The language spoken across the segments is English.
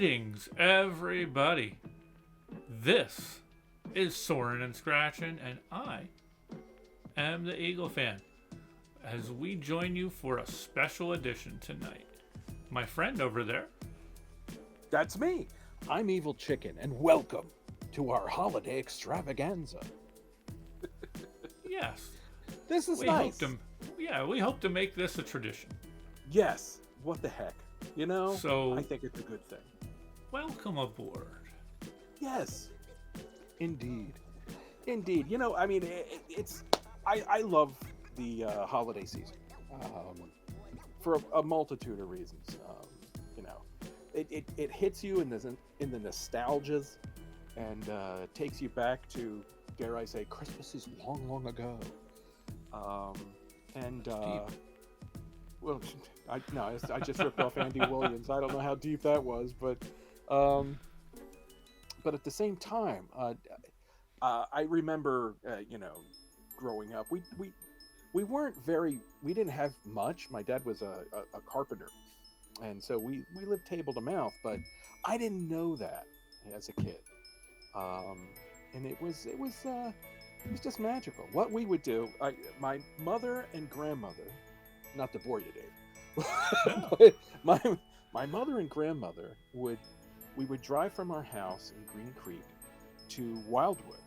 Greetings, everybody. This is Soarin Scratchin, and I am the Eagle fan. As we join you for a special edition tonight, my friend over there. That's me. I'm Evil Chicken, and welcome to our holiday extravaganza. Yes, This is we nice. we hope to make this a tradition. Yes. What the heck? You know, So- I think it's a good thing. Welcome aboard. Yes. Indeed. Indeed. You know, I mean, I love the holiday season for a multitude of reasons. You know, it hits you in the nostalgias and takes you back to, dare I say, Christmases long, long ago. Well, I just ripped off Andy Williams. I don't know how deep that was, but at the same time, I remember, growing up, we weren't we didn't have much. My dad was a carpenter, and so we lived table to mouth. But I didn't know that as a kid, and it was just magical. What we would do, my mother and grandmother, not to bore you, Dave, but my mother and grandmother we would drive from our house in Green Creek to Wildwood,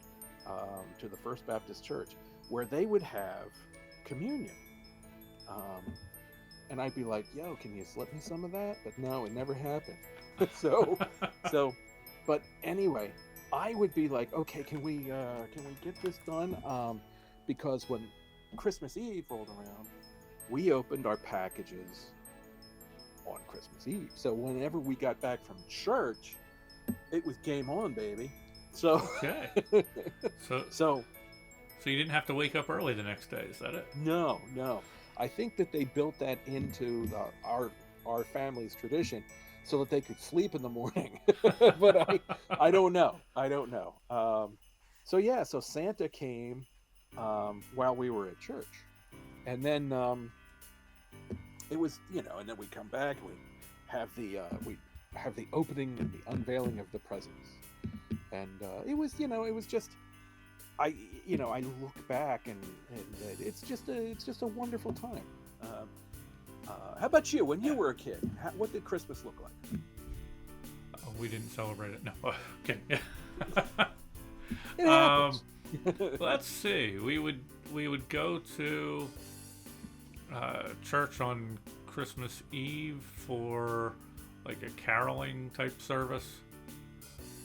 to the First Baptist Church, where they would have communion. And I'd be like, "Yo, can you slip me some of that?" But no, it never happened. so, but anyway, I would be like, "Okay, can we get this done?" Because when Christmas Eve rolled around, we opened our packages on Christmas Eve. So whenever we got back from church, it was game on, baby. So Okay. So so you didn't have to wake up early the next day, is that it? no. I think that they built that into our family's tradition so that they could sleep in the morning. But I don't know. So Santa came while we were at church. And then it was, and then we come back and we have the opening and the unveiling of the presents. And it was just, I look back and it's just a wonderful time. How about you? When you were a kid, what did Christmas look like? Oh, we didn't celebrate it. No. Okay. It happens. Let's see. We would go to church on Christmas Eve for like a caroling type service.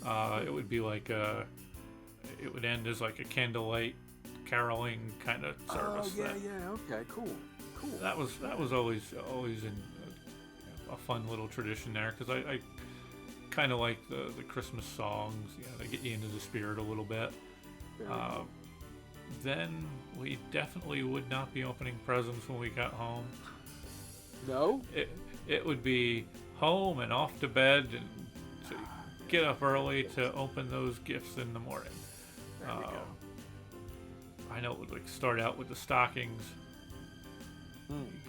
It would be like it would end as like a candlelight caroling kind of service. Oh yeah. Okay, cool. That was always in a fun little tradition there, because I kind of like the Christmas songs. They get you into the spirit a little bit. Then we definitely would not be opening presents when we got home. No? It would be home and off to bed, and to get up early to open those gifts in the morning. There we go. I know it would start out with the stockings.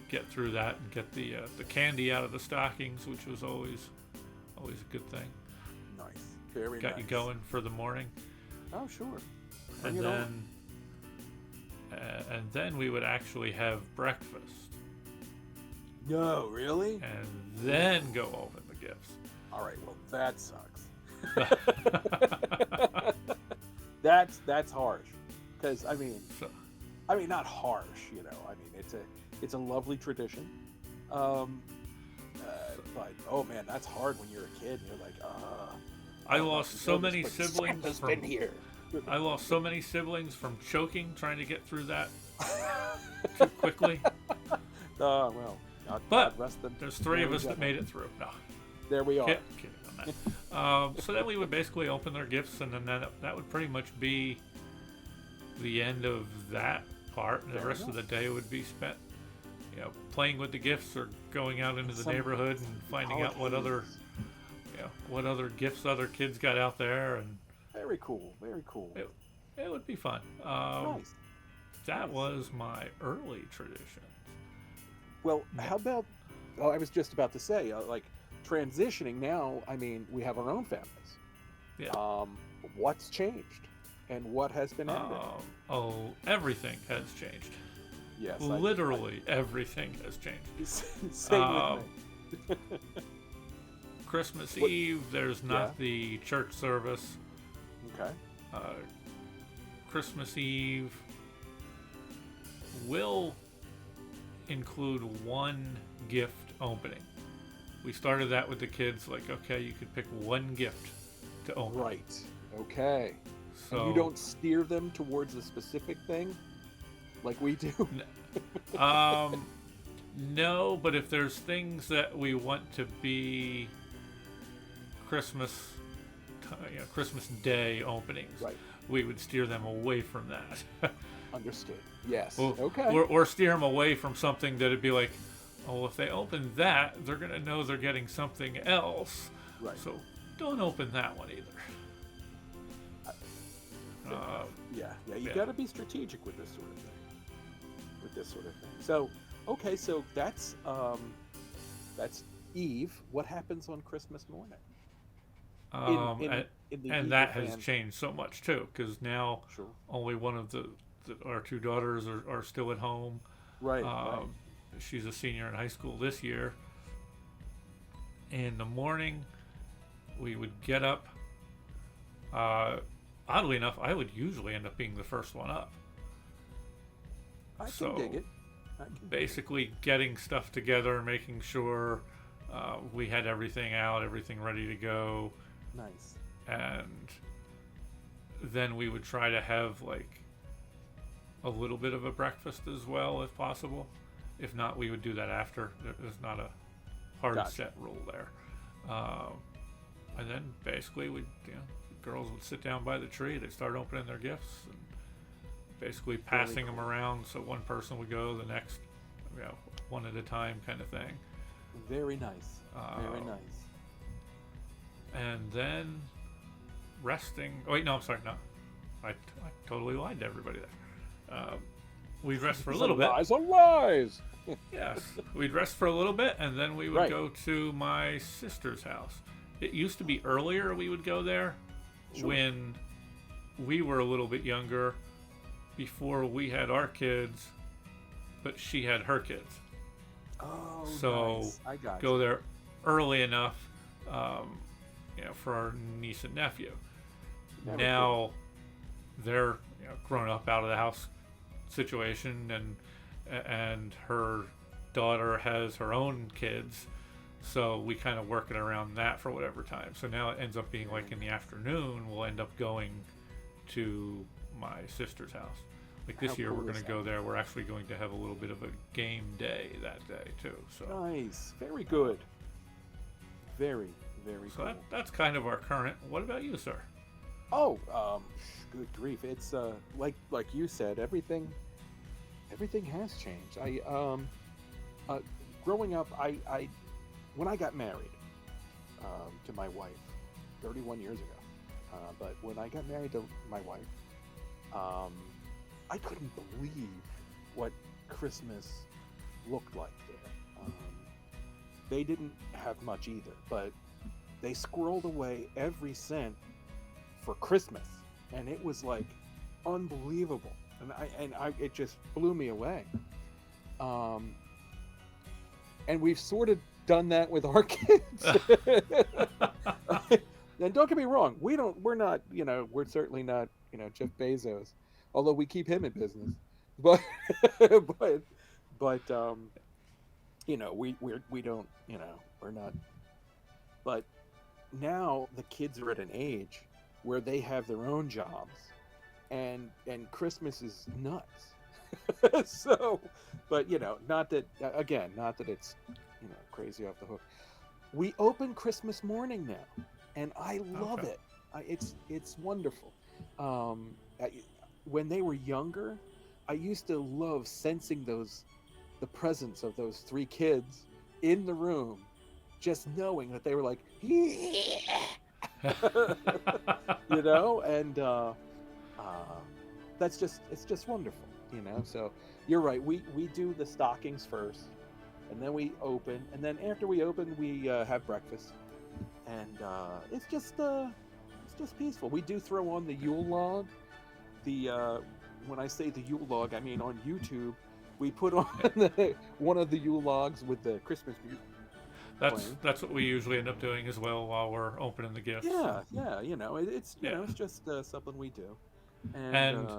Get through that and get the candy out of the stockings, which was always a good thing. Nice. Very nice. Got you going for the morning. Oh, sure. And Bring it then and then we would actually have breakfast, No, really? and then go open the gifts. All right, well, that sucks. That's harsh. Because I mean, not harsh. I mean, it's a lovely tradition. But oh man, that's hard when you're a kid. And you're like, I lost so many siblings Santa's from been here. I lost so many siblings from choking trying to get through that too quickly. Well, But God rest them. There's three of us that made it through. No, There we are. kidding on that. So then we would basically open their gifts, and then that would pretty much be the end of that part. And the rest of the day would be spent, playing with the gifts or going out into the neighborhood and finding out what other gifts other kids got out there. And Very cool. Very cool. it would be fun. Nice. That was my early tradition. Well, how about? Oh, I was just about to say, transitioning now, I mean, we have our own families. Yeah. What's changed, and what has been added? Oh, everything has changed. Yes, Literally everything has changed. Same with me. Christmas What- Eve, there's not Yeah. the church service. Okay. Christmas Eve will include one gift opening. We started that with the kids, like, okay, you could pick one gift to open. Right. Okay. So And you don't steer them towards a specific thing, like we do. No, but if there's things that we want to be Christmas, Christmas Day openings, Right. we would steer them away from that. Understood. Yes. Well, Okay. Or steer them away from something that'd be like, oh, if they open that, they're gonna know they're getting something else. Right. So don't open that one either. Yeah. You yeah. got to be strategic with this sort of thing. So, okay, so that's Eve. What happens on Christmas morning? In the and Eve that has event? changed so much too, because now Sure. only one of our two daughters are still at home. Right. Right. She's a senior in high school this year. In the morning, we would get up. Oddly enough, I would usually end up being the first one up. I can So, dig it. I can dig it. Basically, getting stuff together, making sure we had everything out, everything ready to go, Nice. and then we would try to have like a little bit of a breakfast as well, if possible. If not, we would do that after. There's not a hard Gotcha. set rule there. And then basically, the girls would sit down by the tree. They'd start opening their gifts and basically passing them around. So one person would go, the next, one at a time, kind of thing. Very nice. Very nice. And then resting. Oh, wait, no, I'm sorry, no. I totally lied to everybody there. We'd rest for a little bit. Lies are lies. Yes, we'd rest for a little bit, and then we would Right. go to my sister's house. It used to be earlier we would go there Sure. when we were a little bit younger, before we had our kids, but she had her kids. Oh, So nice. I got go you. there early enough, for our niece and nephew. Very Now they're grown up, out of the house situation, and her daughter has her own kids, so we kind of work it around that for whatever time. So now it ends up being like in the afternoon we'll end up going to my sister's house. Like this How year cool we're going is to go that? there. We're actually going to have a little bit of a game day that day too. So Nice. Very good. Very, very so cool. that's kind of our current. What about you, sir? Oh, good grief! It's like you said, everything has changed. Growing up, I when I got married to my wife 31 years ago, but when I got married to my wife, I couldn't believe what Christmas looked like there. They didn't have much either, but they squirreled away every cent for Christmas, and it was like unbelievable, and it just blew me away. And we've sort of done that with our kids. And don't get me wrong, we're not, we're certainly not, Jeff Bezos, although we keep him in business, but we don't, we're not. But now the kids are at an age where they have their own jobs, and Christmas is nuts. So, but not that it's crazy off the hook. We open Christmas morning now, and I love Okay. it. It's wonderful. When they were younger, I used to love sensing the presence of those three kids in the room, just knowing that they were like, and it's just wonderful, So you're right. We do the stockings first, and then we open, and then after we open, we have breakfast, and it's just peaceful. We do throw on the Yule log. The when I say the Yule log, I mean on YouTube. We put on one of the Yule logs with the Christmas music. That's what we usually end up doing as well while we're opening the gifts. Yeah, yeah, it's Yeah. it's just something we do. And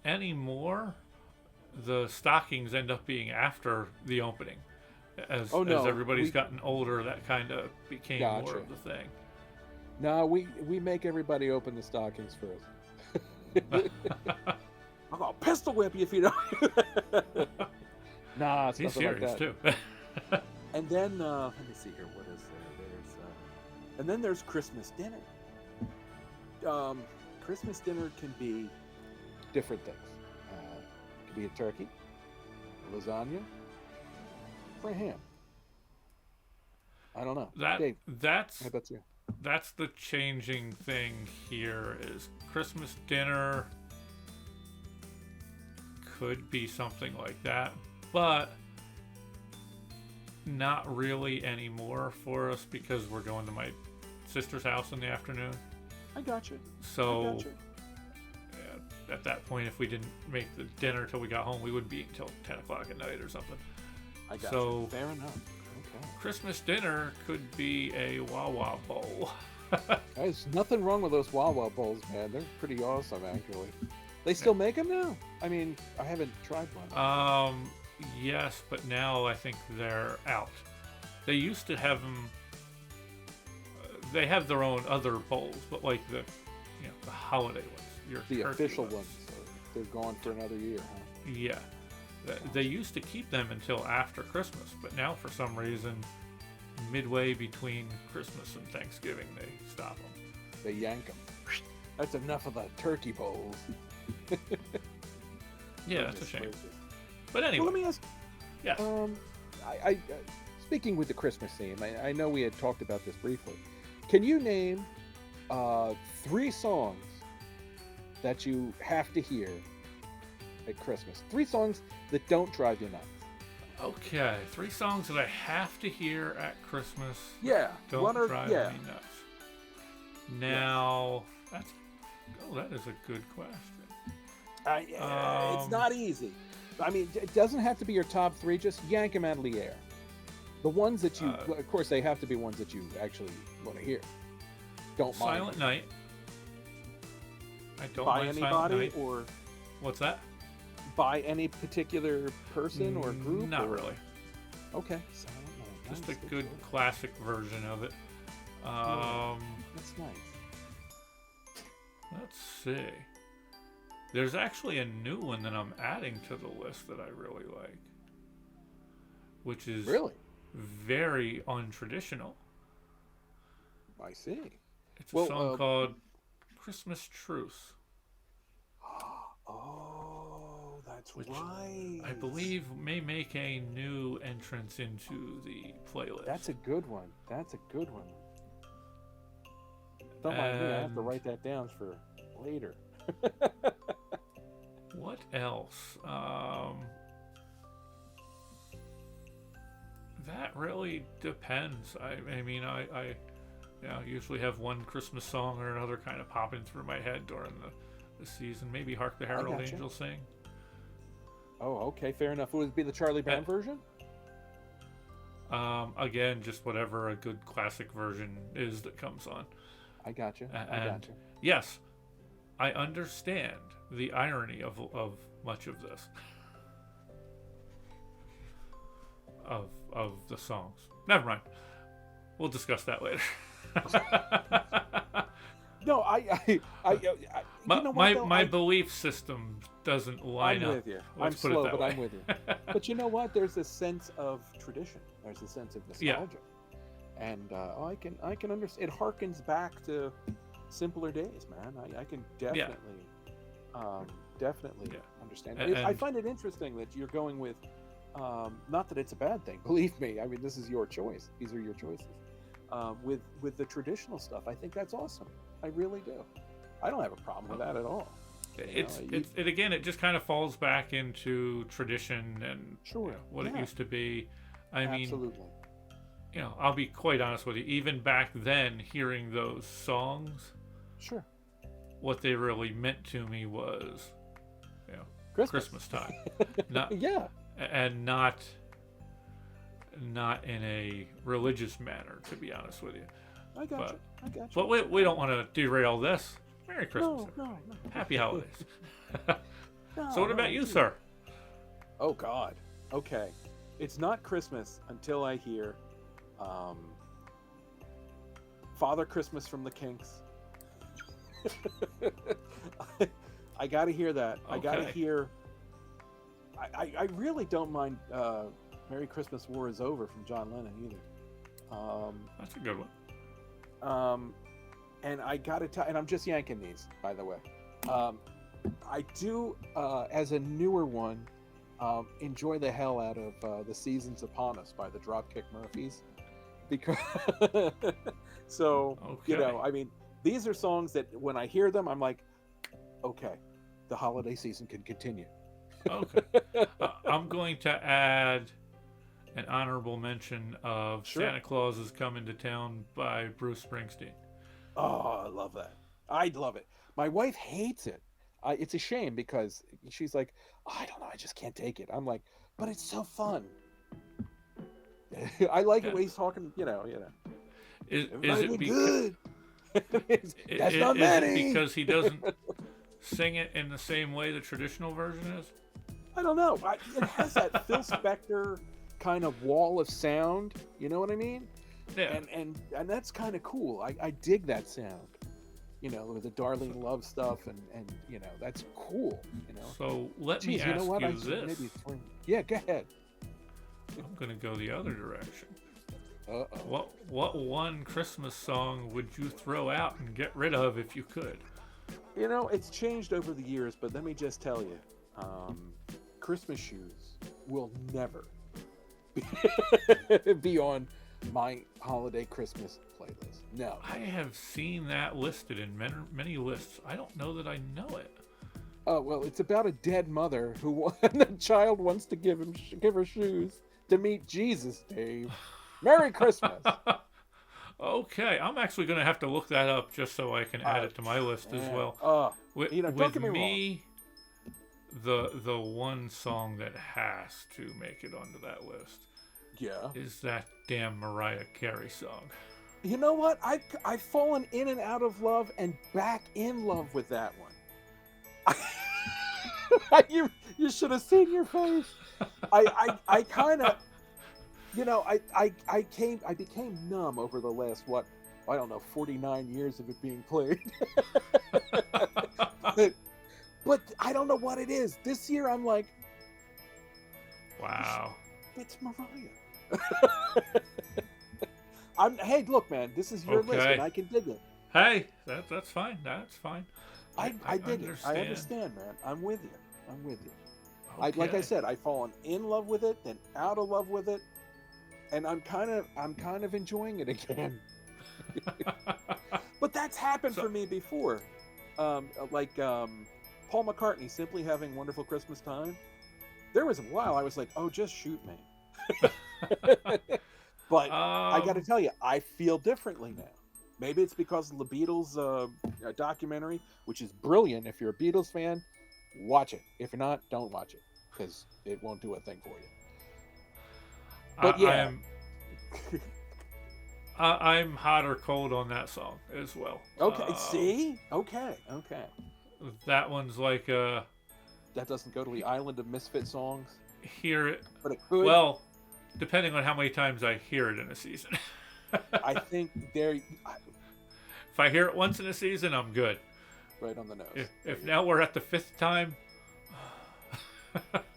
anymore, the stockings end up being after the opening. As everybody's gotten older, that kind of became more of the thing. No, we make everybody open the stockings first. I'm gonna pistol whip you if you don't. Nah, it's He's serious too. And then let me see here. What is there? There's and then there's Christmas dinner. Christmas dinner can be different things. It can be a turkey, a lasagna, or a ham. I don't know. Dave, That's how about you? That's the changing thing here. Is Christmas dinner could be something like that, but not really anymore for us because we're going to my sister's house in the afternoon. I got you. So at that point, if we didn't make the dinner till we got home, we wouldn't be eating until 10 o'clock at night or something. I got you. Fair enough. Okay. Christmas dinner could be a Wawa bowl. There's nothing wrong with those Wawa bowls, man. They're pretty awesome, actually. They still make them now? I mean, I haven't tried one. Yes, but now I think they're out. They used to have them. They have their own other bowls, but like the holiday ones, the official ones, they're gone for another year, huh? Yeah, they used to keep them until after Christmas, but now for some reason, midway between Christmas and Thanksgiving, they stop them. They yank them. That's enough of the turkey bowls. Yeah, that's a shame. But anyway, well, let me ask. Yes. I speaking with the Christmas theme, I know we had talked about this briefly. Can you name 3 songs that you have to hear at Christmas? 3 songs that don't drive you nuts. Okay, 3 songs that I have to hear at Christmas. Yeah, don't drive me nuts. Now, that is a good question. It's not easy. I mean, it doesn't have to be your top 3. Just yank them out of the air. The ones that you, of course, they have to be ones that you actually want to hear. Don't mind. Silent Night. I don't by mind anybody Silent Night. Or what's that? By any particular person or group? Not really. Okay. Silent Night. Just a good classic version of it. That's nice. Let's see. There's actually a new one that I'm adding to the list that I really like, which is very untraditional. I see. It's a song called Christmas Truce. Oh, that's right. I believe may make a new entrance into the playlist. That's a good one. Don't mind me, I have to write that down for later. What else? That really depends. I mean, I usually have one Christmas song or another kind of popping through my head during the season. Maybe Hark the Herald Angels Sing. Oh, okay, fair enough. Would it be the Charlie Brown version? Again, just whatever a good classic version is that comes on. I got you. Yes, I understand the irony of much of this. Of the songs. Never mind. We'll discuss that later. No, my belief system doesn't line up. I'm with you. I'm slow, but I'm with you. But you know what? There's a sense of tradition. There's a sense of nostalgia. And I can understand. It harkens back to simpler days, man. I can definitely understand. I find it interesting that you're going with, not that it's a bad thing. Believe me, I mean, this is your choice. These are your choices. With the traditional stuff, I think that's awesome. I really do. I don't have a problem with that at all. It just kind of falls back into tradition and what it used to be. I mean, Absolutely. I'll be quite honest with you. Even back then, hearing those songs, Sure. what they really meant to me was, you know, Christmas. Christmas time, not Yeah. and not in a religious manner, to be honest with you. I got But you. I got you. but we don't want to derail this. Merry Christmas. No. Happy holidays. No, So what about you, sir? Oh God. Okay. It's not Christmas until I hear Father Christmas from the Kinks. I got to hear that. I got to Okay. hear. I really don't mind "Merry Christmas, War Is Over" from John Lennon either. That's a good one. And I got to tell, and I'm just yanking these, by the way. I do, as a newer one, enjoy the hell out of "The Season's Upon Us" by the Dropkick Murphys, because so Okay. I mean, these are songs that when I hear them, I'm like, okay, the holiday season can continue. Okay. I'm going to add an honorable mention of Sure. Santa Claus is Coming to Town by Bruce Springsteen. Oh, I love that. I love it. My wife hates it. It's a shame because she's like, oh, I don't know, I just can't take it. I'm like, but it's so fun. I like it when he's talking, Is everybody it be because good. That's not is it many. because he doesn't sing it in the same way the traditional version is? I don't know. It has that Phil Spector kind of wall of sound. You know what I mean? Yeah. And that's kind of cool. I dig that sound. With the Darling Love stuff, and that's cool. So let me Geez, ask what? you this. Yeah, go ahead. I'm going to go the other direction. Uh-oh. What one Christmas song would you throw out and get rid of if you could? It's changed over the years, but let me just tell you, Christmas shoes will never be on my holiday Christmas playlist. No. I have seen that listed in many lists. I don't know that I know it. Oh, well, it's about a dead mother who the child wants to give her shoes to meet Jesus, Dave. Merry Christmas. Okay, I'm actually going to have to look that up just so I can add it to my list as well. With don't get me me, the one song that has to make it onto that list wrong. Yeah. is that damn Mariah Carey song. You know what? I've fallen in and out of love and back in love with that one. You should have seen your face. I kind of, I became numb over the last, 49 years of it being played. But I don't know what it is. This year I'm like, Wow. it's Mariah. Hey, look, man, this is your list, Okay. and I can dig it. Hey, that's fine. That's fine. I dig it. I understand, man. I'm with you. Like I Okay. said, I've fallen in love with it, then out of love with it, and I'm kind of enjoying it again. But that's happened for me before. Paul McCartney, Simply Having Wonderful Christmas Time. There was a while I was like, oh, just shoot me. But I got to tell you, I feel differently now. Maybe it's because of the Beatles documentary, which is brilliant. If you're a Beatles fan, watch it. If you're not, don't watch it, because it won't do a thing for you. But yeah. I'm hot or cold on that song as well. Okay, see? Okay. That one's like That doesn't go to the island of misfit songs, hear it. but it could. Well, depending on how many times I hear it in a season. I think they're If I hear it once in a season, I'm good. right on the nose. If now we're at the 5th time,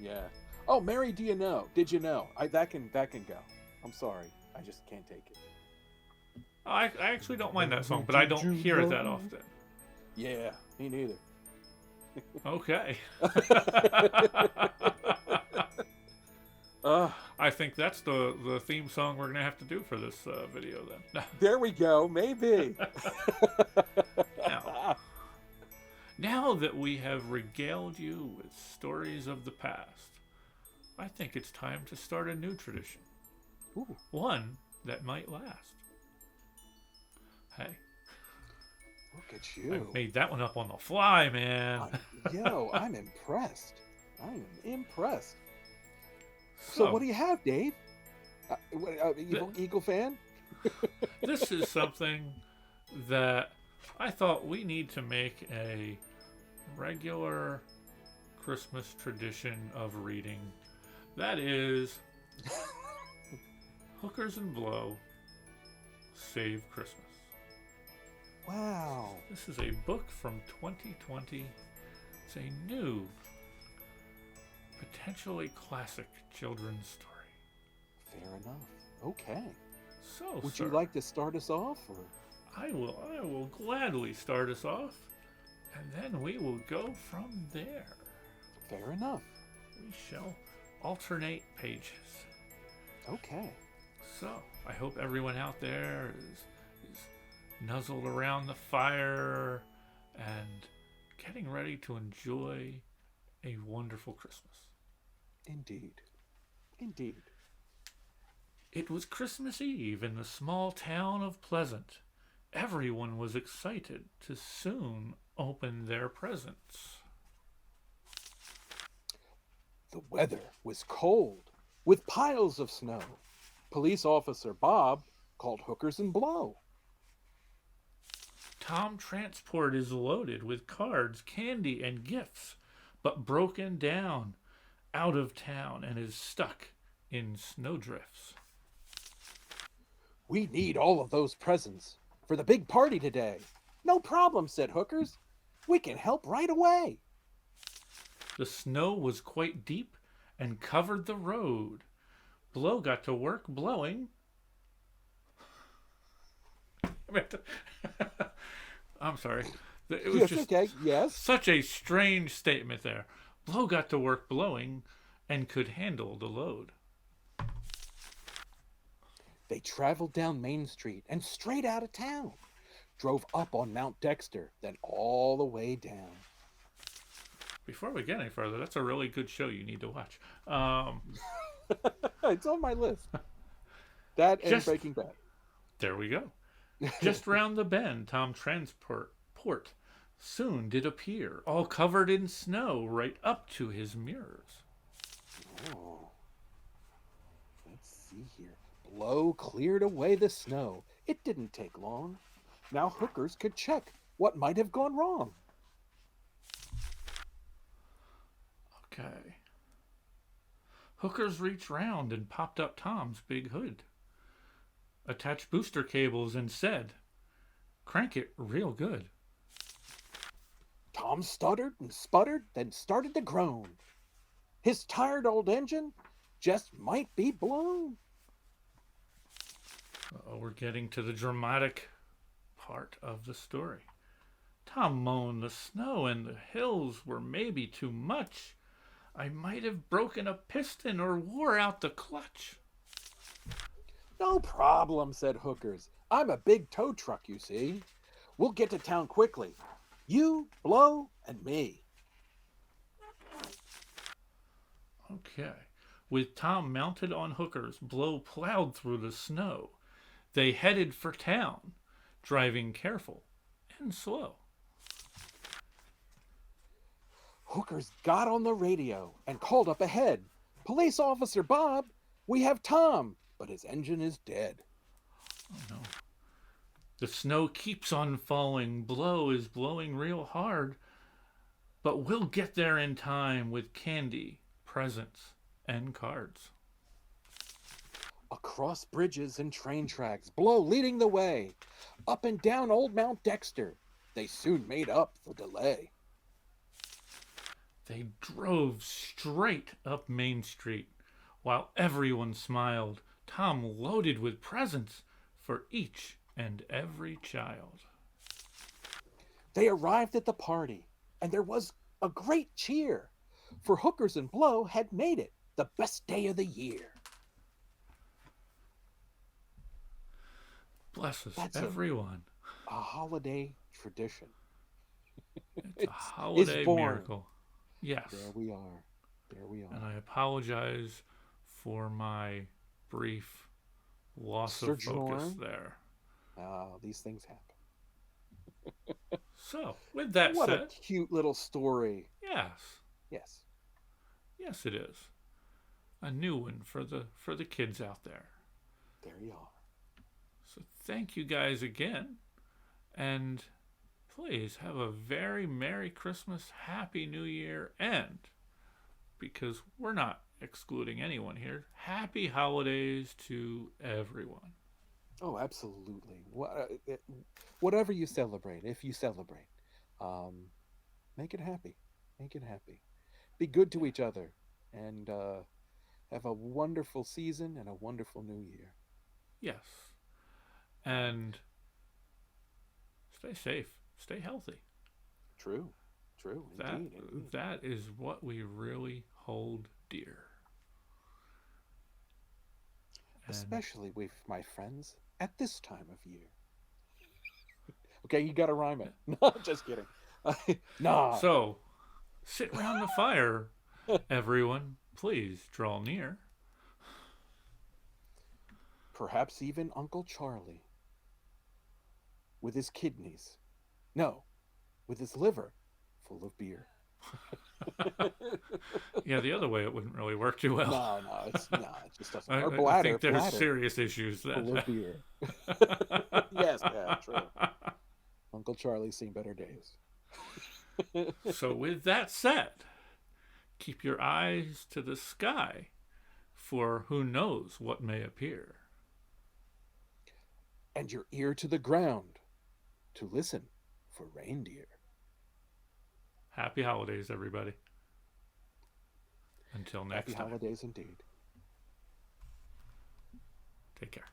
Yeah. Oh, Mary, do you know? Did you know? That can go. I'm sorry, I just can't take it. I actually don't mind that song, but I don't hear it that often. Yeah, me neither. Okay. Uh, I think that's the theme song we're going to have to do for this video then. there we go. Maybe. Now that we have regaled you with stories of the past, I think it's time to start a new tradition. Ooh, one that might last. Hey, look at I you. made that one up on the fly, man. I, yo, I'm impressed. I am impressed. So, what So, do you have, Dave? th- Eagle fan? this is something that I thought we need to make a regular Christmas tradition of reading. That is Hookers and Blow Save Christmas. Wow. This is a book from 2020. It's a new, potentially classic children's story. Fair enough. Okay. So, Would sir, you like to start us off, or? I will gladly start us off, and then we will go from there. Fair enough. We shall alternate pages. Okay. So, I hope everyone out there is nuzzled around the fire and getting ready to enjoy a wonderful Christmas. Indeed. Indeed. It was Christmas Eve in the small town of Pleasant. Everyone was excited to soon open their presents. The weather was cold, with piles of snow. Police officer Bob called Hookers and Blow. Tom Transport is loaded with cards, candy, and gifts, but broken down out of town and is stuck in snowdrifts. We need all of those presents for the big party today. No problem, said Hookers. We can help right away. The snow was quite deep and covered the road. Blow got to work blowing. I'm sorry. It was Yes, just okay, yes. such a strange statement there. Blow got to work blowing and could handle the load. They traveled down Main Street and straight out of town. Drove up on Mount Dexter, then all the way down. Before we get any further, that's a really good show you need to watch. It's on my list. That and Just Breaking Bad. there we go. Just round the bend, Tom Transport soon did appear, all covered in snow, right up to his mirrors. Oh, let's see here. Blow cleared away the snow. It didn't take long. Now Hookers could check what might have gone wrong. Okay. Hookers reached round and popped up Tom's big hood, attached booster cables, and said, "Crank it real good." Tom stuttered and sputtered, then started to groan. His tired old engine just might be blown. We're getting to the dramatic part of the story. Tom moaned, "The snow and the hills were maybe too much. I might have broken a piston or wore out the clutch." No problem, said Hookers. I'm a big tow truck, you see. We'll get to town quickly. You, Blow, and me. Okay. With Tom mounted on Hookers, Blow plowed through the snow. They headed for town, driving careful and slow. Hookers got on the radio and called up ahead. Police officer Bob, we have Tom, but his engine is dead. Oh no. The snow keeps on falling. Blow is blowing real hard. But we'll get there in time with candy, presents, and cards. Across bridges and train tracks, Blow leading the way. Up and down old Mount Dexter. They soon made up the delay. They drove straight up Main Street while everyone smiled. Tom loaded with presents for each and every child. They arrived at the party, and there was a great cheer, for Hookers and Blow had made it the best day of the year. Bless us, That's everyone. A holiday tradition. It's a holiday born. miracle. Yes. There we are. There we And are. I apologize for my brief loss of focus Sojourn. there. These things happen. So, with that What a said, cute little story. yes, Yes. yes, it is a new one for the kids out there. There you are. So, thank you guys again, and please have a very Merry Christmas, Happy New Year, and because we're not excluding anyone here, Happy Holidays to everyone. Oh, absolutely. Whatever you celebrate, if you celebrate, um, make it happy. Make it happy. Be good to each other, and have a wonderful season and a wonderful new year. Yes, and stay safe, stay healthy. True. True. That Indeed. Indeed. that is what we really hold dear. And Especially with my friends at this time of year. Okay, you got to rhyme it. No, just kidding. Nah. so, sit round the fire, everyone. Please draw near. Perhaps even Uncle Charlie with his kidneys. No, with his liver full of beer. Yeah, the other way it wouldn't really work too well. No, it just doesn't. I, Or I think there's bladder serious issues full then. of beer. Yes, yeah, true. Uncle Charlie's seen better days. So, with that said, keep your eyes to the sky, for who knows what may appear. And your ear to the ground to listen for reindeer. Happy holidays, everybody. Until next Happy time, holidays indeed. take care.